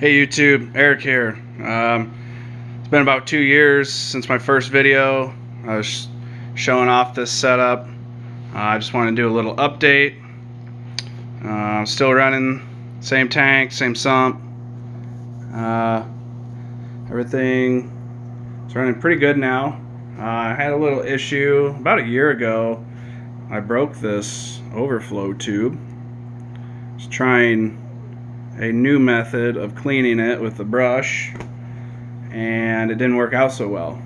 Hey YouTube, Eric here. It's been about 2 years since my first video. I was showing off this setup. I just want to do a little update. I'm still running same tank, same sump. Everything is running pretty good now. I had a little issue about a year ago. I broke this overflow tube. I was trying a new method of cleaning it with the brush, and it didn't work out so well.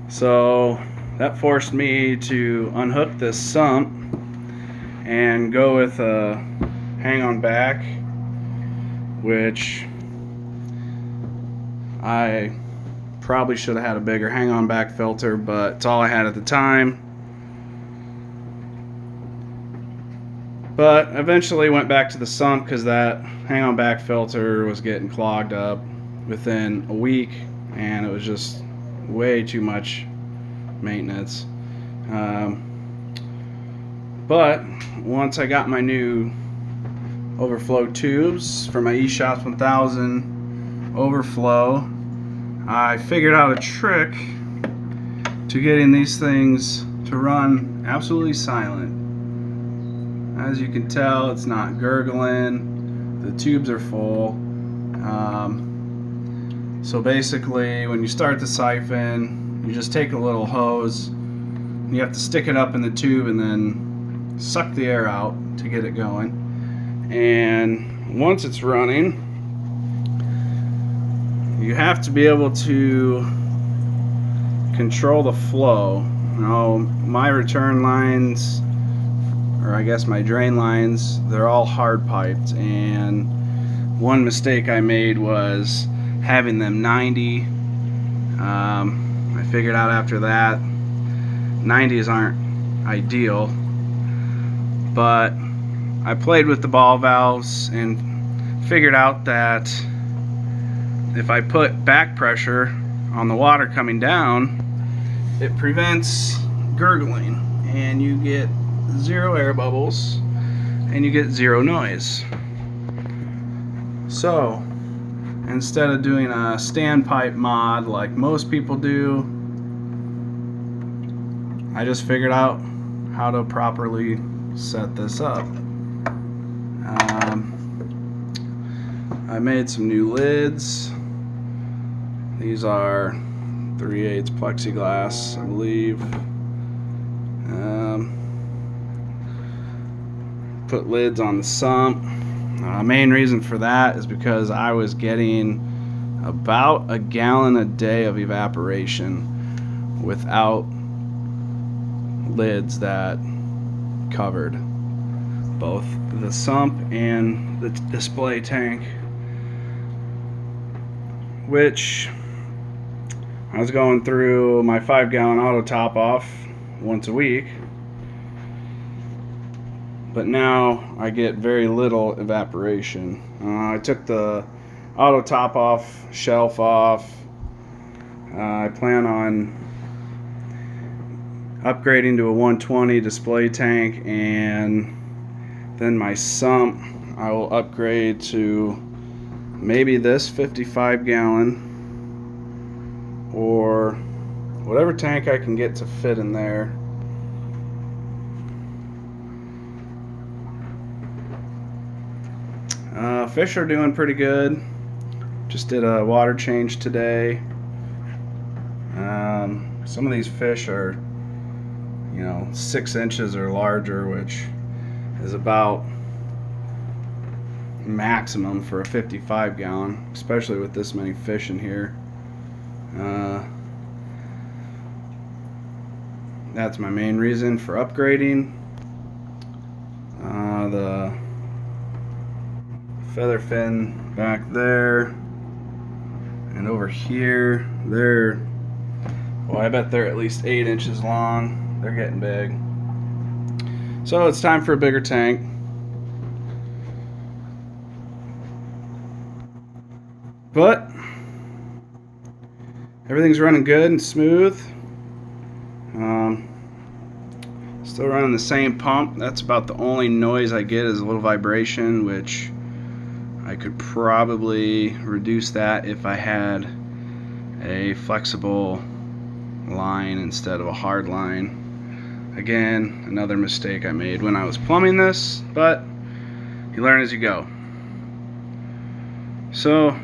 So that forced me to unhook this sump and go with a hang-on back, which I probably should have had a bigger hang-on back filter, but it's all I had at the time. But eventually went back to the sump because that hang-on back filter was getting clogged up within a week, and it was just way too much maintenance. But once I got my new overflow tubes for my Eshoppes 1000 overflow, I figured out a trick to getting these things to run absolutely silent. As you can tell, it's not gurgling, the tubes are full. So basically, when you start the siphon, you just take a little hose, you have to stick it up in the tube and then suck the air out to get it going. And once it's running, you have to be able to control the flow. Now, my return lines, or I guess my drain lines, they're all hard piped, and one mistake I made was having them 90. I figured out after that 90s aren't ideal, but I played with the ball valves and figured out that if I put back pressure on the water coming down, it prevents gurgling, and you get 0 air bubbles and you get 0 noise. So instead of doing a standpipe mod like most people do, I just figured out how to properly set this up. I made some new lids. These are 3/8 plexiglass, I believe. Put lids on the sump. Main reason for that is because I was getting about a gallon a day of evaporation without lids that covered both the sump and the display tank, which I was going through my 5-gallon auto top off once a week. But now I get very little evaporation. I took the auto top off shelf off. I plan on upgrading to a 120 display tank, and then my sump I will upgrade to maybe this 55-gallon or whatever tank I can get to fit in there. Fish are doing pretty good. Just did a water change today. Some of these fish are, 6 inches or larger, which is about maximum for a 55-gallon, especially with this many fish in here. That's my main reason for upgrading. The feather fin back there and over here, I bet they're at least 8 inches long. They're getting big. So it's time for a bigger tank. But everything's running good and smooth. Still running the same pump. That's about the only noise I get is a little vibration, which I I could probably reduce that if I had a flexible line instead of a hard line. Again, another mistake I made when I was plumbing this, but you learn as you go. So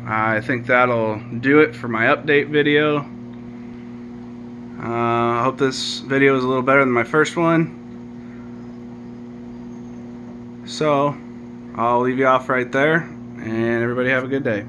I think that'll do it for my update video. I hope this video is a little better than my first one. So I'll leave you off right there, and everybody have a good day.